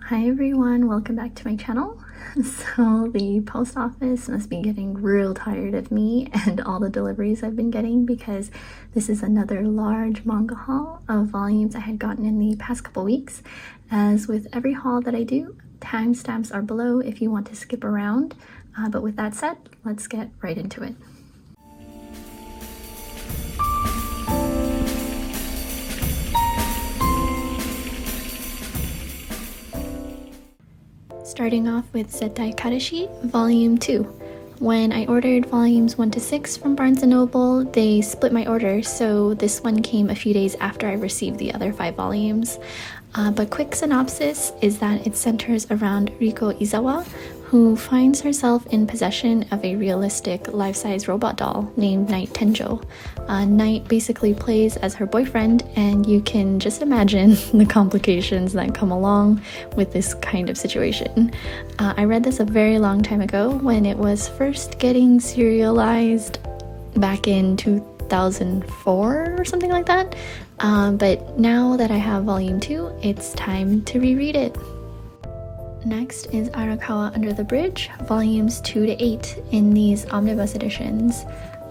Hi everyone, welcome back to my channel. So the post office must be getting real tired of me and all the deliveries I've been getting because this is another large manga haul of volumes I had gotten in the past couple weeks. As with every haul that I do, timestamps are below if you want to skip around. But with that said, let's get right into it. Starting off with Zettai Kareshi, Volume 2. When I ordered volumes 1 to 6 from Barnes & Noble, they split my order, so this one came a few days after I received the other 5 volumes. But quick synopsis is that it centers around Riko Izawa, who finds herself in possession of a realistic life-size robot doll named Knight Tenjo. Knight basically plays as her boyfriend, and you can just imagine the complications that come along with this kind of situation. I read this a very long time ago when it was first getting serialized back in 2004 or something like that. But now that I have volume 2, it's time to reread it. Next is Arakawa Under the Bridge, volumes 2 to 8 in these omnibus editions.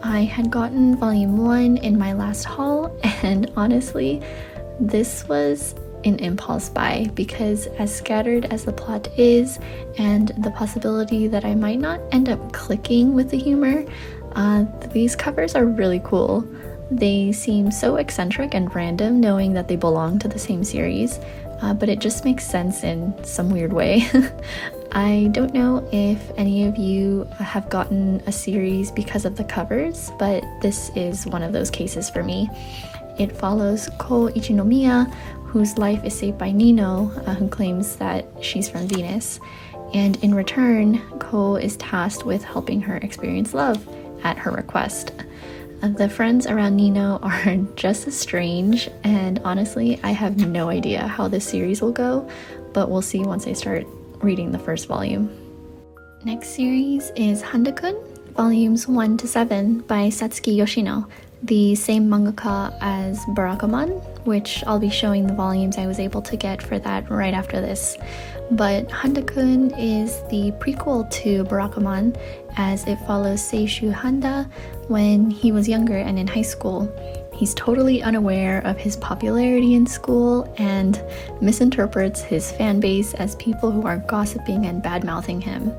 I had gotten volume 1 in my last haul, and honestly, this was an impulse buy because as scattered as the plot is and the possibility that I might not end up clicking with the humor, these covers are really cool. They seem so eccentric and random knowing that they belong to the same series, but it just makes sense in some weird way. I don't know if any of you have gotten a series because of the covers, but this is one of those cases for me. It follows Ko Ichinomiya, whose life is saved by Nino, who claims that she's from Venus, and in return, Ko is tasked with helping her experience love at her request. The friends around Nino are just as strange, and honestly, I have no idea how this series will go, but we'll see once I start reading the first volume. Next series is Handa-kun, volumes 1 to 7 by Satsuki Yoshino, the same mangaka as Barakamon, which I'll be showing the volumes I was able to get for that right after this. But Handa-kun is the prequel to Barakamon, as it follows Seishu Handa when he was younger and in high school. He's totally unaware of his popularity in school and misinterprets his fan base as people who are gossiping and bad-mouthing him.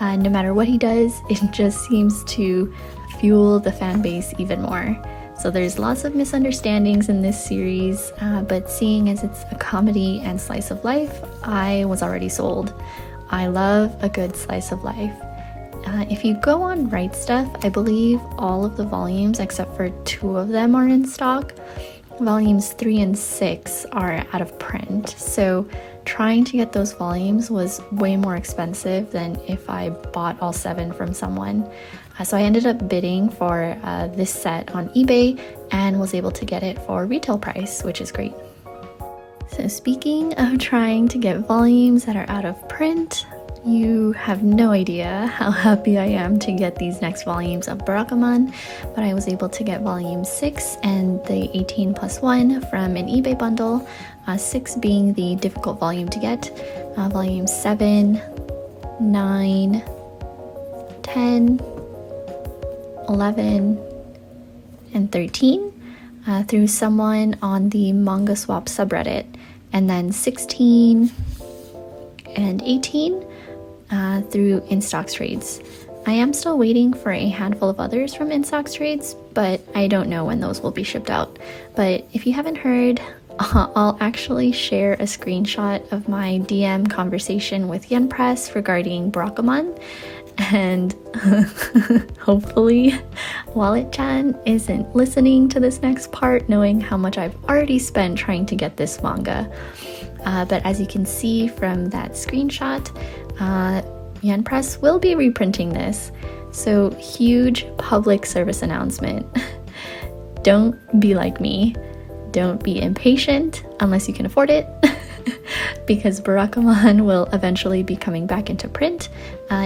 No matter what he does, it just seems to fuel the fan base even more. So there's lots of misunderstandings in this series, but seeing as it's a comedy and slice of life, I was already sold. I love a good slice of life. If you go on Right Stuff, I believe all of the volumes except for 2 of them are in stock. Volumes 3 and 6 are out of print, so trying to get those volumes was way more expensive than if I bought all 7 from someone. So I ended up bidding for this set on eBay and was able to get it for retail price, which is great. So speaking of trying to get volumes that are out of print, you have no idea how happy I am to get these next volumes of Barakamon, but I was able to get volume 6 and the 18+1 from an eBay bundle, 6 being the difficult volume to get, volume 7, 9, 10, 11, and 13 through someone on the Manga Swap subreddit, and then 16 and 18 through InStocks trades. I am still waiting for a handful of others from InStocks trades, but I don't know when those will be shipped out. But if you haven't heard, I'll actually share a screenshot of my DM conversation with Yen Press regarding Barakamon, and hopefully Wallet-chan isn't listening to this next part knowing how much I've already spent trying to get this manga. But as you can see from that screenshot, Yen Press will be reprinting this, so huge public service announcement. Don't be like me. Don't be impatient unless you can afford it, because Barakamon will eventually be coming back into print,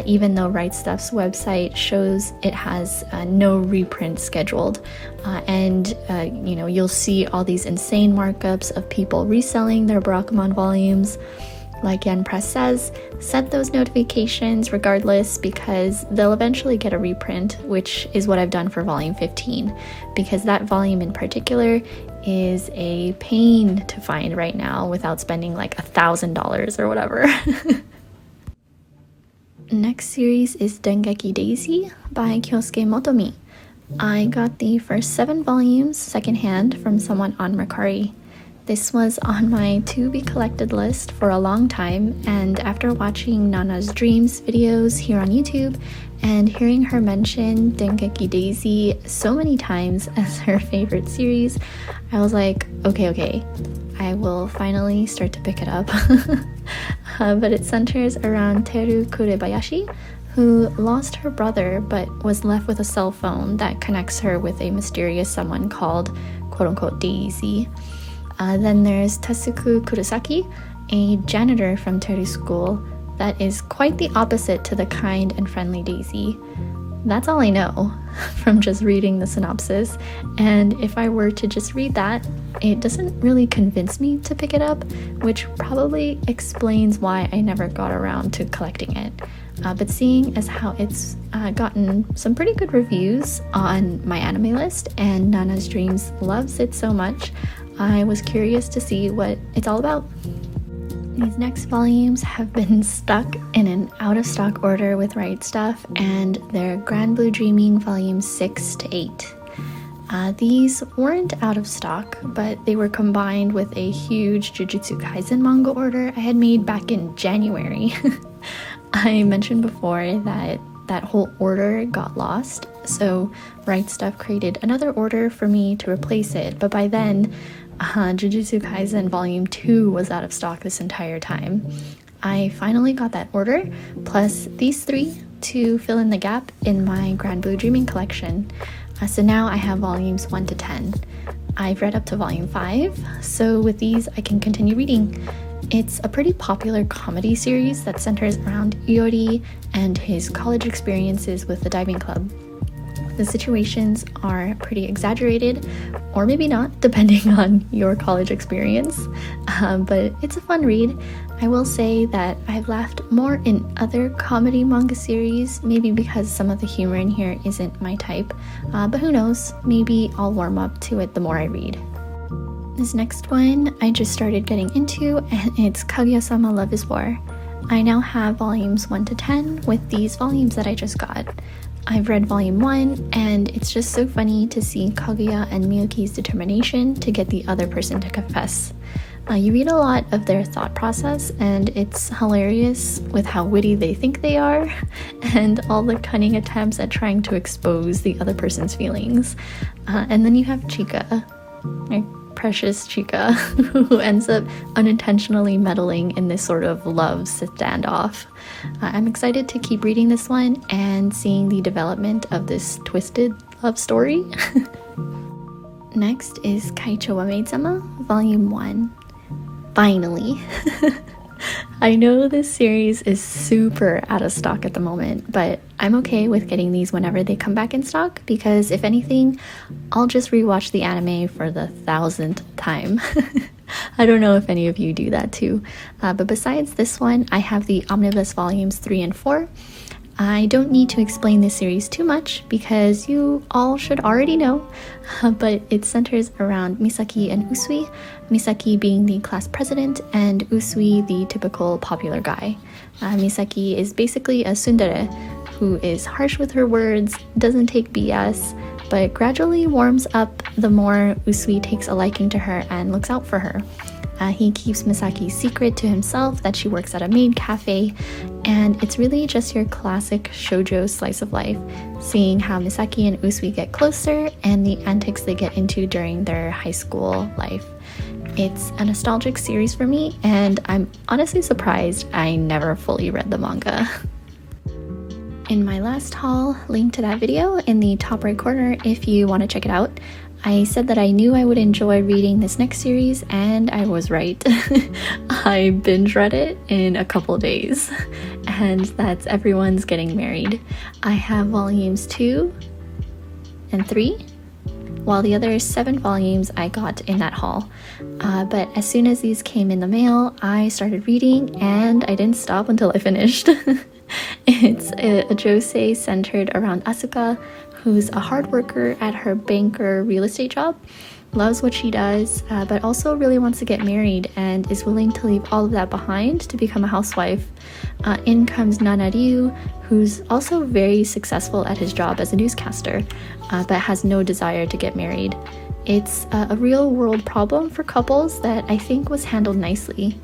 even though Right Stuff's website shows it has no reprint scheduled. And you'll see all these insane markups of people reselling their Barakamon volumes. Like Yen Press says, set those notifications regardless because they'll eventually get a reprint, which is what I've done for volume 15, because that volume in particular is a pain to find right now without spending like $1,000 or whatever. Next series is Dengeki Daisy by Kyosuke Motomi. I got the first 7 volumes secondhand from someone on Mercari. This was on my to-be collected list for a long time, and after watching Nana's Dreams videos here on YouTube and hearing her mention Dengeki Daisy so many times as her favorite series, I was like, okay, I will finally start to pick it up. But it centers around Teru Kurebayashi, who lost her brother but was left with a cell phone that connects her with a mysterious someone called quote-unquote Daisy. Then there's Tasuku Kurosaki, a janitor from Teru's school that is quite the opposite to the kind and friendly Daisy. That's all I know from just reading the synopsis, and if I were to just read that, it doesn't really convince me to pick it up, which probably explains why I never got around to collecting it. But seeing as how it's gotten some pretty good reviews on my anime list and Nana's Dreams loves it so much, I was curious to see what it's all about. These next volumes have been stuck in an out-of-stock order with Right Stuff, and they're Grand Blue Dreaming volumes 6 to 8. These weren't out of stock, but they were combined with a huge Jujutsu Kaisen manga order I had made back in January. I mentioned before that whole order got lost, so Right Stuff created another order for me to replace it, but by then, Jujutsu Kaisen Volume 2 was out of stock this entire time. I finally got that order, plus these 3 to fill in the gap in my Grand Blue Dreaming collection. So now I have volumes 1 to 10. I've read up to volume 5, so with these I can continue reading. It's a pretty popular comedy series that centers around Iori and his college experiences with the diving club. The situations are pretty exaggerated, or maybe not, depending on your college experience, but it's a fun read. I will say that I've laughed more in other comedy manga series, maybe because some of the humor in here isn't my type, but who knows, maybe I'll warm up to it the more I read. This next one I just started getting into, and it's Kaguya-sama Love is War. I now have volumes 1 to 10 with these volumes that I just got. I've read volume 1, and it's just so funny to see Kaguya and Miyuki's determination to get the other person to confess. You read a lot of their thought process, and it's hilarious with how witty they think they are, and all the cunning attempts at trying to expose the other person's feelings. And then you have Chika, my precious Chika, who ends up unintentionally meddling in this sort of love standoff. I'm excited to keep reading this one and seeing the development of this twisted love story. Next is Kaichou wa Maid-sama, Volume 1. Finally! I know this series is super out of stock at the moment, but I'm okay with getting these whenever they come back in stock because if anything, I'll just rewatch the anime for the 1,000th time. I don't know if any of you do that too, but besides this one, I have the omnibus volumes 3 and 4. I don't need to explain this series too much because you all should already know, but it centers around Misaki and Usui, Misaki being the class president and Usui the typical popular guy. Misaki is basically a tsundere who is harsh with her words, doesn't take BS, but gradually warms up the more Usui takes a liking to her and looks out for her. He keeps Misaki's secret to himself that she works at a maid cafe, and it's really just your classic shoujo slice of life, seeing how Misaki and Usui get closer and the antics they get into during their high school life. It's a nostalgic series for me, and I'm honestly surprised I never fully read the manga. In my last haul, link to that video in the top right corner if you want to check it out. I said that I knew I would enjoy reading this next series, and I was right. I binge read it in a couple days, and that's Everyone's Getting Married. I have volumes 2 and 3, while the other 7 volumes I got in that haul. But as soon as these came in the mail, I started reading, and I didn't stop until I finished. It's a josei centered around Asuka, who's a hard worker at her banker real estate job, loves what she does, but also really wants to get married and is willing to leave all of that behind to become a housewife. In comes Nana Ryu, who's also very successful at his job as a newscaster, but has no desire to get married. It's a real world problem for couples that I think was handled nicely.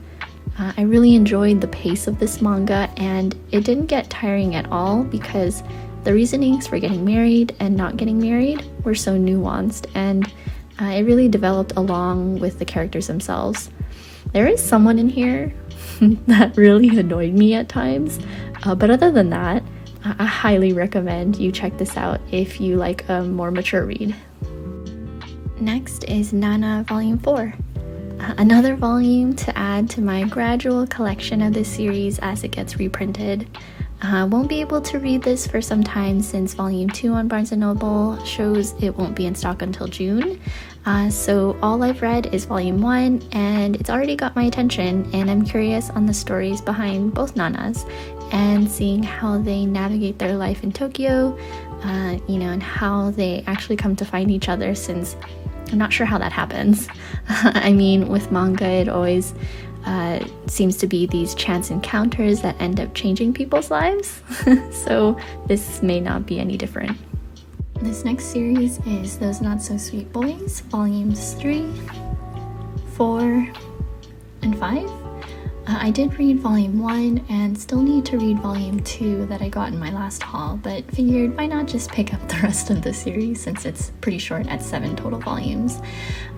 I really enjoyed the pace of this manga, and it didn't get tiring at all because the reasonings for getting married and not getting married were so nuanced, and it really developed along with the characters themselves. There is someone in here that really annoyed me at times, but other than that, I highly recommend you check this out if you like a more mature read. Next is Nana Volume 4. Another volume to add to my gradual collection of this series as it gets reprinted. Won't be able to read this for some time since Volume 2 on Barnes & Noble shows it won't be in stock until June. So all I've read is Volume 1, and it's already got my attention, and I'm curious on the stories behind both Nanas and seeing how they navigate their life in Tokyo, and how they actually come to find each other, since I'm not sure how that happens. I mean, with manga, it always seems to be these chance encounters that end up changing people's lives. So this may not be any different. This next series is Those Not So Sweet Boys, Volumes 3, 4, and 5. I did read Volume 1 and still need to read Volume 2 that I got in my last haul, but figured why not just pick up the rest of the series since it's pretty short at 7 total volumes.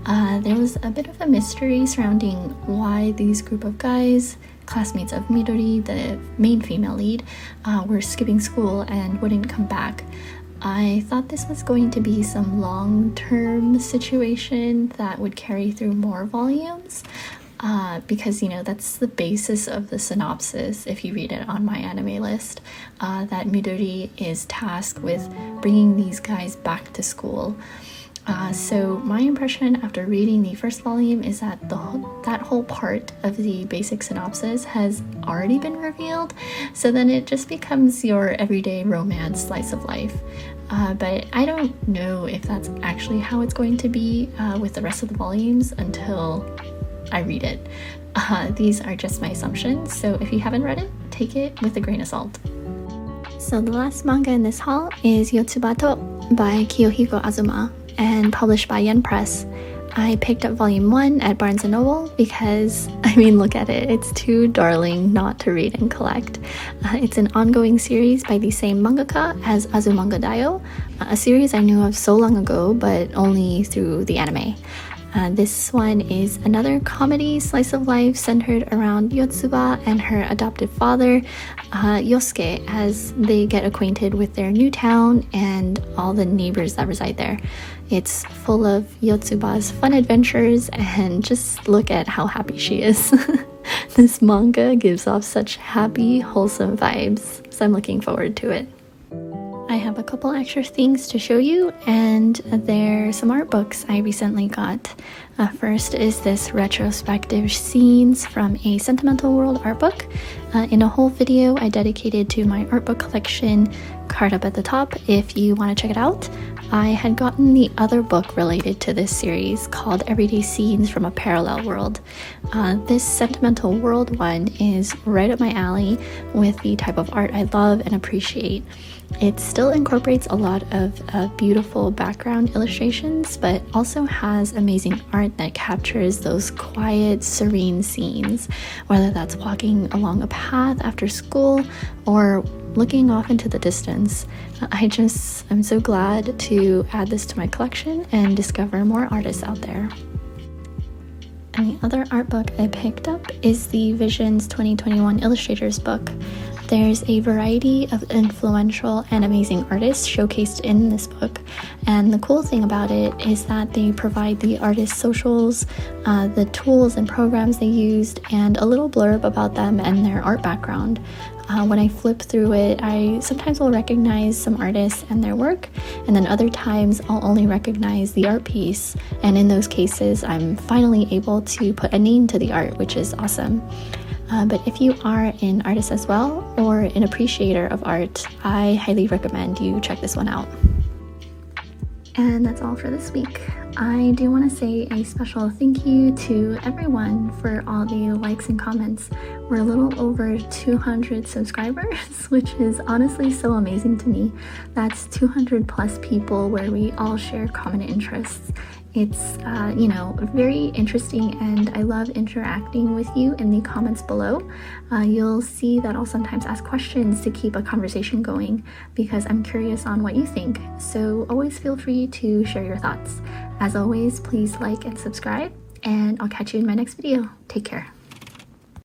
There was a bit of a mystery surrounding why these group of guys, classmates of Midori, the main female lead, were skipping school and wouldn't come back. I thought this was going to be some long-term situation that would carry through more volumes. Because that's the basis of the synopsis if you read it on my anime list, that Midori is tasked with bringing these guys back to school. So my impression after reading the first volume is that that whole part of the basic synopsis has already been revealed, so then it just becomes your everyday romance slice of life. But I don't know if that's actually how it's going to be with the rest of the volumes until I read it. These are just my assumptions, so if you haven't read it, take it with a grain of salt. So the last manga in this haul is Yotsuba by Kiyohiko Azuma and published by Yen Press. I picked up Volume 1 at Barnes & Noble because, look at it, it's too darling not to read and collect. It's an ongoing series by the same mangaka as Azumanga Daioh, a series I knew of so long ago, but only through the anime. This one is another comedy slice of life centered around Yotsuba and her adoptive father, Yosuke, as they get acquainted with their new town and all the neighbors that reside there. It's full of Yotsuba's fun adventures, and just look at how happy she is. This manga gives off such happy, wholesome vibes, so I'm looking forward to it. I have a couple extra things to show you, and they're some art books I recently got. First is this Retrospective Scenes from a Sentimental World art book. In a whole video I dedicated to my art book collection, card up at the top if you want to check it out. I had gotten the other book related to this series called Everyday Scenes from a Parallel World. This Sentimental World one is right up my alley with the type of art I love and appreciate. It still incorporates a lot of beautiful background illustrations, but also has amazing art that captures those quiet, serene scenes, whether that's walking along a path after school or looking off into the distance. I'm so glad to add this to my collection and discover more artists out there. And the other art book I picked up is the Visions 2021 Illustrators Book. There's a variety of influential and amazing artists showcased in this book, and the cool thing about it is that they provide the artist's socials, the tools and programs they used, and a little blurb about them and their art background. When I flip through it, I sometimes will recognize some artists and their work, and then other times I'll only recognize the art piece, and in those cases I'm finally able to put a name to the art, which is awesome. But if you are an artist as well, or an appreciator of art, I highly recommend you check this one out. And that's all for this week. I do want to say a special thank you to everyone for all the likes and comments. We're a little over 200 subscribers, which is honestly so amazing to me. That's 200 plus people where we all share common interests. It's, very interesting, and I love interacting with you in the comments below. You'll see that I'll sometimes ask questions to keep a conversation going because I'm curious on what you think. So always feel free to share your thoughts. As always, please like and subscribe, and I'll catch you in my next video. Take care.